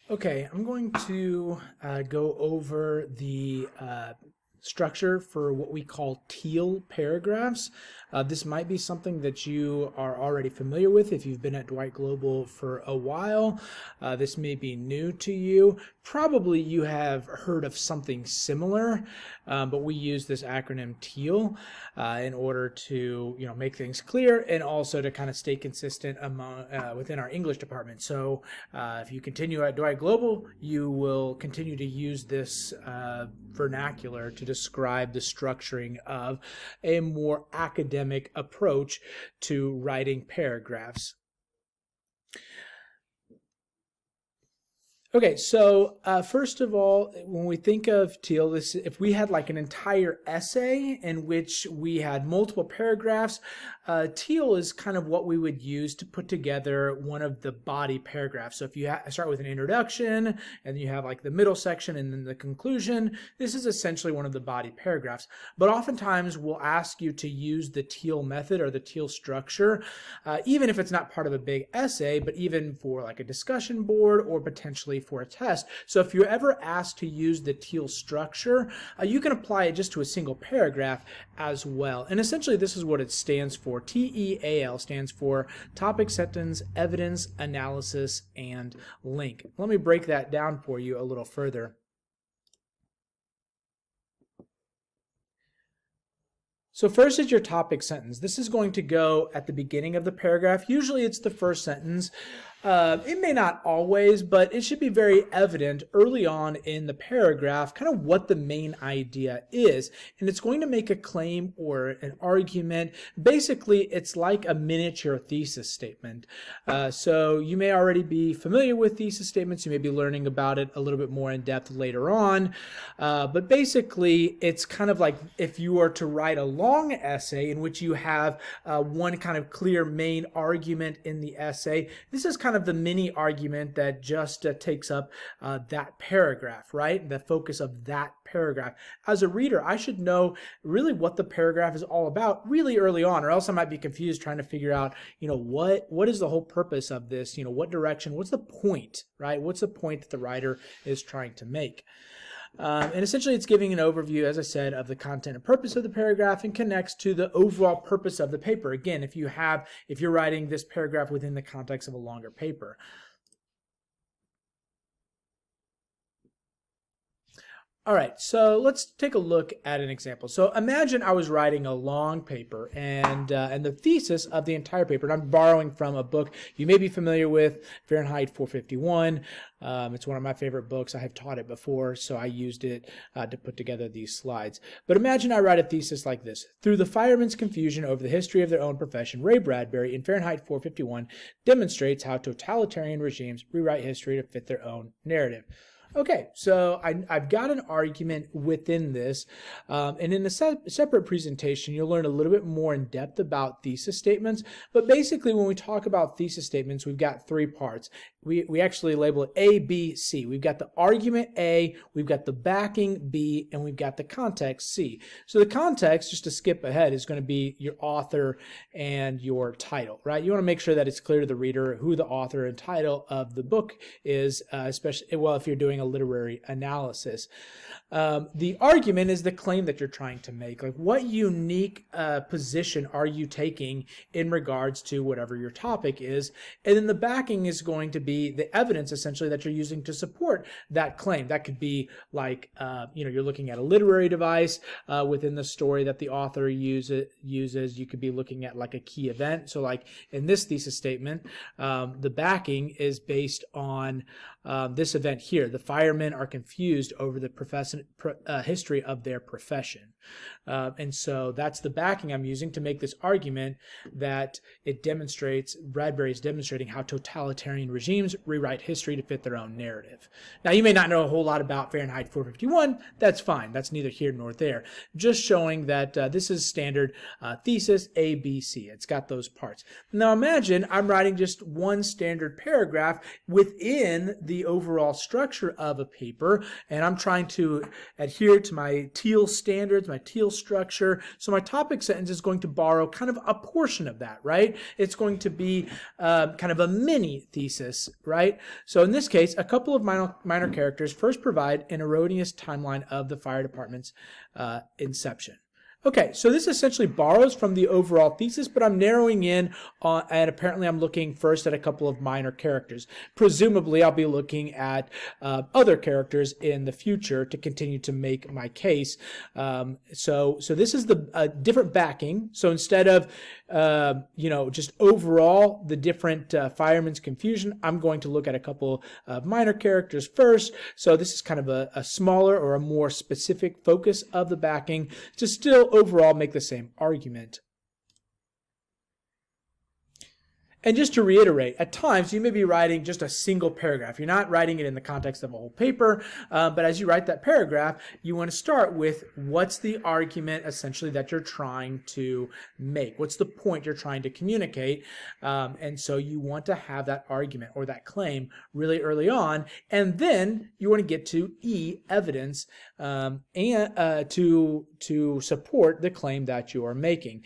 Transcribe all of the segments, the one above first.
Okay, I'm going to go over the structure for what we call TEAL paragraphs. This might be something that you are already familiar with if you've been at Dwight Global for a while. This may be new to you. Probably you have heard of something similar, but we use this acronym TEAL in order to make things clear and also to kind of stay consistent among within our English department. So if you continue at Dwight Global, you will continue to use this vernacular to describe the structuring of a more academic approach to writing paragraphs. Okay, so first of all, when we think of TEAL, if we had like an entire essay in which we had multiple paragraphs, TEAL is kind of what we would use to put together one of the body paragraphs. So if you start with an introduction, and you have like the middle section and then the conclusion, this is essentially one of the body paragraphs. But oftentimes we'll ask you to use the TEAL method or the TEAL structure, even if it's not part of a big essay, but even for like a discussion board or potentially for a test. So if you're ever asked to use the TEAL structure, you can apply it just to a single paragraph as well. And essentially this is what it stands for. TEAL stands for topic, sentence, evidence, analysis, and link. Let me break that down for you a little further. So first is your topic sentence. This is going to go at the beginning of the paragraph. Usually it's the first sentence. It may not always, but it should be very evident early on in the paragraph kind of what the main idea is. And it's going to make a claim or an argument. Basically, it's like a miniature thesis statement. So you may already be familiar with thesis statements. You may be learning about it a little bit more in depth later on. But basically, it's kind of like if you were to write a long essay in which you have one kind of clear main argument in the essay. This is kind of the mini argument that just takes up that paragraph, right? The focus of that paragraph. As a reader, I should know really what the paragraph is all about really early on, or else I might be confused trying to figure out, what is the whole purpose of this? What direction? What's the point, right? What's the point that the writer is trying to make? And essentially it's giving an overview, as I said, of the content and purpose of the paragraph and connects to the overall purpose of the paper. Again, if you're writing this paragraph within the context of a longer paper. All right, so let's take a look at an example. So imagine I was writing a long paper and the thesis of the entire paper, and I'm borrowing from a book you may be familiar with, Fahrenheit 451. It's one of my favorite books. I have taught it before, so I used it to put together these slides. But imagine I write a thesis like this. Through the firemen's confusion over the history of their own profession, Ray Bradbury in Fahrenheit 451 demonstrates how totalitarian regimes rewrite history to fit their own narrative. Okay, so I've got an argument within this, and in a separate presentation, you'll learn a little bit more in depth about thesis statements. But basically, when we talk about thesis statements, we've got three parts. We actually label it A, B, C. We've got the argument A, we've got the backing B, and we've got the context C. So the context, just to skip ahead, is going to be your author and your title, right? You want to make sure that it's clear to the reader who the author and title of the book is, especially, well, if you're doing a literary analysis. The argument is the claim that you're trying to make. Like, what unique position are you taking in regards to whatever your topic is? And then the backing is going to be the evidence, essentially, that you're using to support that claim. That could be like, you're looking at a literary device within the story that the author uses. You could be looking at like a key event. So like in this thesis statement, the backing is based on this event here. The firemen are confused over the history of their profession. And so that's the backing I'm using to make this argument that it demonstrates, Bradbury is demonstrating how totalitarian regimes rewrite history to fit their own narrative. Now, you may not know a whole lot about Fahrenheit 451. That's fine. That's neither here nor there. Just showing that this is standard thesis A, B, C. It's got those parts. Now, imagine I'm writing just one standard paragraph within the the overall structure of a paper, and I'm trying to adhere to my TEAL standards, my TEAL structure. So my topic sentence is going to borrow kind of a portion of that, right? It's going to be kind of a mini thesis, right? So in this case, a couple of minor characters first provide an erroneous timeline of the fire department's inception. Okay, so this essentially borrows from the overall thesis, but I'm narrowing in on, and apparently I'm looking first at a couple of minor characters. Presumably, I'll be looking at other characters in the future to continue to make my case. So this is the different backing. So instead of just overall the different firemen's confusion, I'm going to look at a couple of minor characters first. So this is kind of a smaller or a more specific focus of the backing to still overall make the same argument. And just to reiterate, at times you may be writing just a single paragraph. You're not writing it in the context of a whole paper, but as you write that paragraph, you want to start with what's the argument essentially that you're trying to make? What's the point you're trying to communicate? And so you want to have that argument or that claim really early on, and then you want to get to evidence and to support the claim that you are making.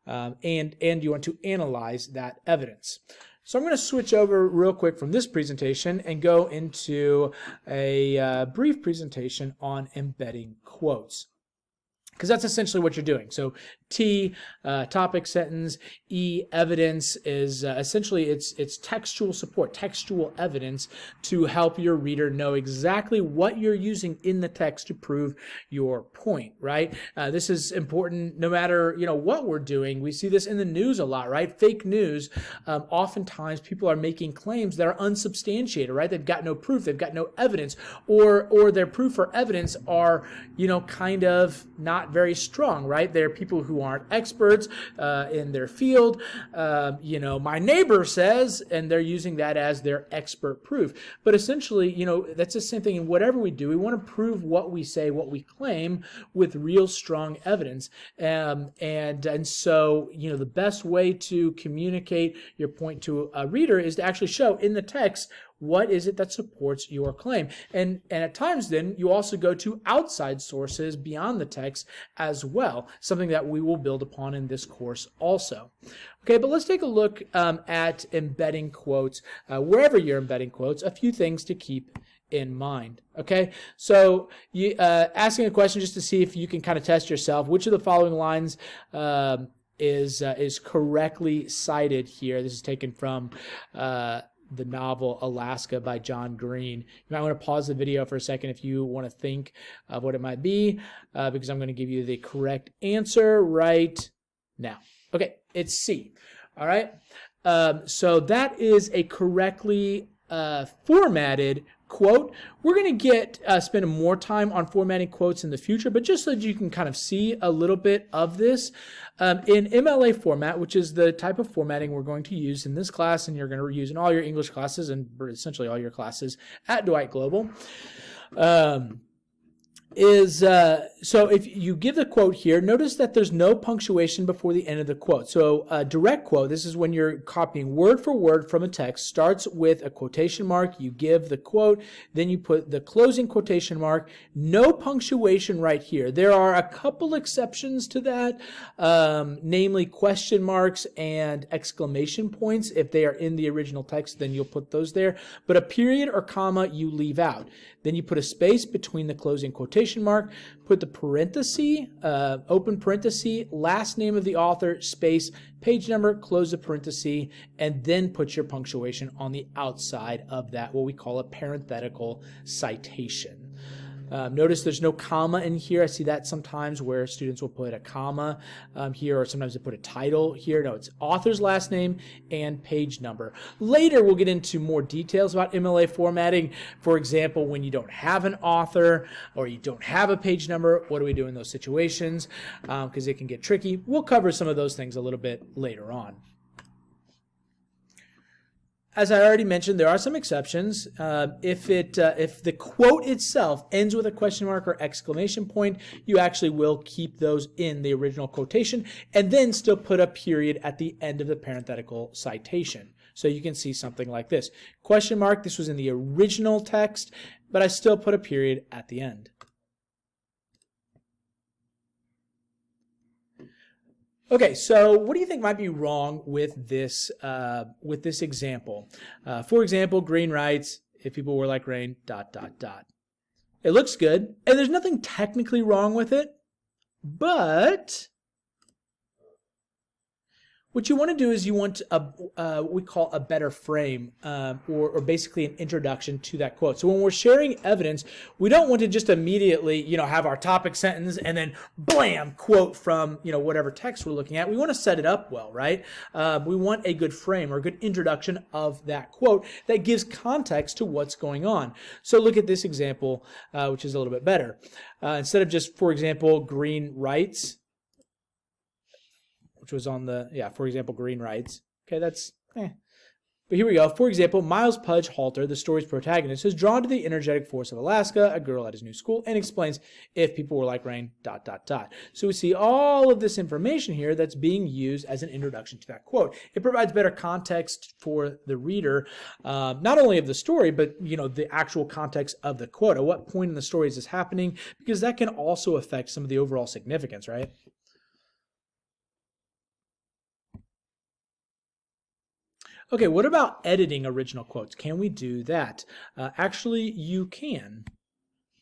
And you want to analyze that evidence. So I'm going to switch over real quick from this presentation and go into a brief presentation on embedding quotes, because that's essentially what you're doing. So T, topic sentence, E, evidence is essentially it's textual support, textual evidence to help your reader know exactly what you're using in the text to prove your point, right? This is important no matter what we're doing. We see this in the news a lot, right? Fake news. Oftentimes people are making claims that are unsubstantiated, right? They've got no proof, they've got no evidence, or their proof or evidence are kind of not very strong, right? They're people who aren't experts in their field. My neighbor says, and they're using that as their expert proof. But essentially, that's the same thing in whatever we do. We want to prove what we say, what we claim with real strong evidence. And so, the best way to communicate your point to a reader is to actually show in the text what is it that supports your claim. And at times then you also go to outside sources beyond the text as well, something that we will build upon in this course also. Okay, but let's take a look at embedding quotes. Wherever you're embedding quotes, a few things to keep in mind. Okay, so you asking a question just to see if you can kind of test yourself. Which of the following lines is correctly cited here? This is taken from the novel Alaska by John Green. You might want to pause the video for a second if you want to think of what it might be, because I'm going to give you the correct answer right now. Okay, it's C. All right, so that is a correctly formatted quote. We're going to spend more time on formatting quotes in the future, but just so that you can kind of see a little bit of this, in MLA format, which is the type of formatting we're going to use in this class, and you're going to use in all your English classes and essentially all your classes at Dwight Global, so if you give the quote here, notice that there's no punctuation before the end of the quote. So a direct quote, this is when you're copying word for word from a text, starts with a quotation mark, you give the quote, then you put the closing quotation mark, no punctuation right here. There are a couple exceptions to that, namely question marks and exclamation points. If they are in the original text, then you'll put those there, but a period or comma you leave out. Then you put a space between the closing quotation mark, put the parenthesis, open parenthesis, last name of the author, space, page number, close the parenthesis, and then put your punctuation on the outside of that, what we call a parenthetical citation. Notice there's no comma in here. I see that sometimes where students will put a comma here, or sometimes they put a title here. No, it's author's last name and page number. Later, we'll get into more details about MLA formatting. For example, when you don't have an author or you don't have a page number, what do we do in those situations? Because it can get tricky. We'll cover some of those things a little bit later on. As I already mentioned, there are some exceptions. If the quote itself ends with a question mark or exclamation point, you actually will keep those in the original quotation and then still put a period at the end of the parenthetical citation. So you can see something like this. Question mark, this was in the original text, but I still put a period at the end. Okay, so what do you think might be wrong with this example? For example, Green writes, if people were like rain, ... It looks good, and there's nothing technically wrong with it, but what you want to do is you want what we call a better frame, or basically an introduction to that quote. So when we're sharing evidence, we don't want to just immediately, have our topic sentence and then blam, quote from, whatever text we're looking at. We want to set it up well, right? We want a good frame or a good introduction of that quote that gives context to what's going on. So look at this example, which is a little bit better. Instead of just, for example, Green writes, which was on the, for example, Green writes. Okay, that's, But here we go. For example, Miles Pudge Halter, the story's protagonist, is drawn to the energetic force of Alaska, a girl at his new school, and explains if people were like rain, ... So we see all of this information here that's being used as an introduction to that quote. It provides better context for the reader, not only of the story, but, the actual context of the quote. At what point in the story is this happening? Because that can also affect some of the overall significance, right? Okay, what about editing original quotes? Can we do that? Actually, you can.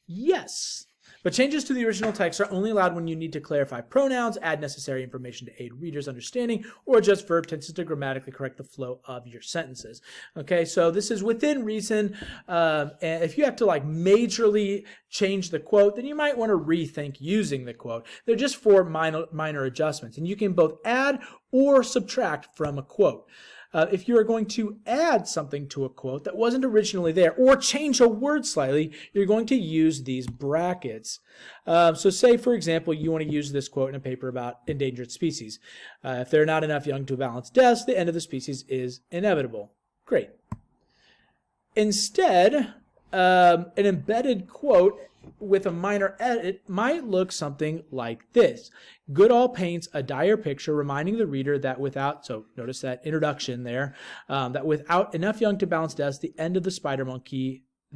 Yes. But changes to the original text are only allowed when you need to clarify pronouns, add necessary information to aid readers' understanding, or adjust verb tenses to grammatically correct the flow of your sentences. Okay, so this is within reason. And if you have to majorly change the quote, then you might want to rethink using the quote. They're just for minor adjustments, and you can both add or subtract from a quote. If you are going to add something to a quote that wasn't originally there or change a word slightly, you're going to use these brackets. So say, for example, you want to use this quote in a paper about endangered species. If there are not enough young to balance deaths, the end of the species is inevitable. Great. Instead, an embedded quote with a minor edit might look something like this. Goodall paints a dire picture reminding the reader that without, so notice that introduction there, that without enough young to balance deaths, the end of the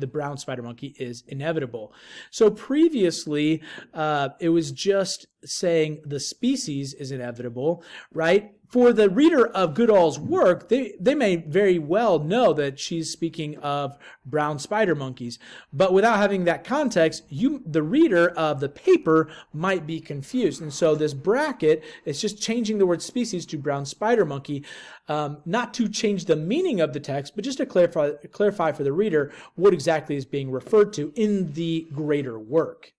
brown spider monkey is inevitable. So previously, it was just saying the species is inevitable, right? For the reader of Goodall's work, they may very well know that she's speaking of brown spider monkeys, but without having that context, the reader of the paper might be confused. And so this bracket is just changing the word species to brown spider monkey, not to change the meaning of the text, but just to clarify for the reader what exactly is being referred to in the greater work.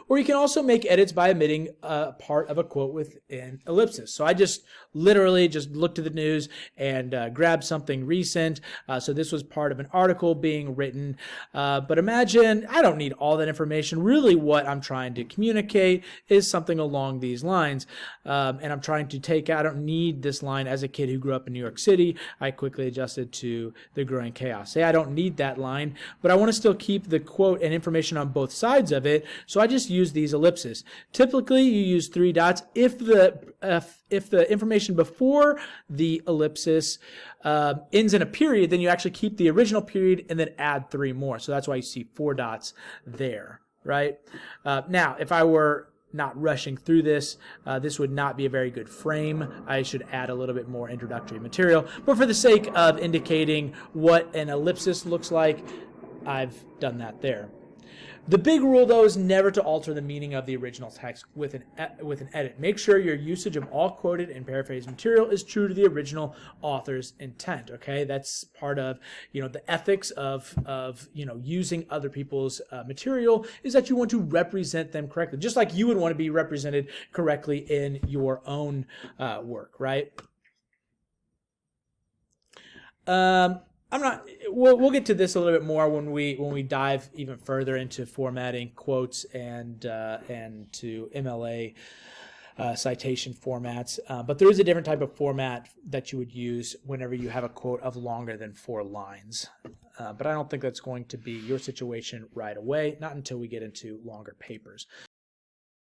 Or you can also make edits by omitting a part of a quote with an ellipsis. So I just literally just looked at the news and grabbed something recent. So this was part of an article being written. But imagine, I don't need all that information. Really what I'm trying to communicate is something along these lines. And I'm trying to I don't need this line as a kid who grew up in New York City. I quickly adjusted to the growing chaos. Say I don't need that line, but I want to still keep the quote and information on both sides of it. So I just use these ellipses. Typically, you use 3 dots. If the information before the ellipsis ends in a period, then you actually keep the original period and then add 3 more. So that's why you see 4 dots there, right? Now, if I were not rushing through this, this would not be a very good frame. I should add a little bit more introductory material. But for the sake of indicating what an ellipsis looks like, I've done that there. The big rule, though, is never to alter the meaning of the original text with an edit. Make sure your usage of all quoted and paraphrased material is true to the original author's intent. Okay, that's part of the ethics of using other people's material, is that you want to represent them correctly, just like you would want to be represented correctly in your own work, right? We'll get to this a little bit more when we dive even further into formatting quotes and to MLA citation formats. But there is a different type of format that you would use whenever you have a quote of longer than 4 lines. But I don't think that's going to be your situation right away, not until we get into longer papers.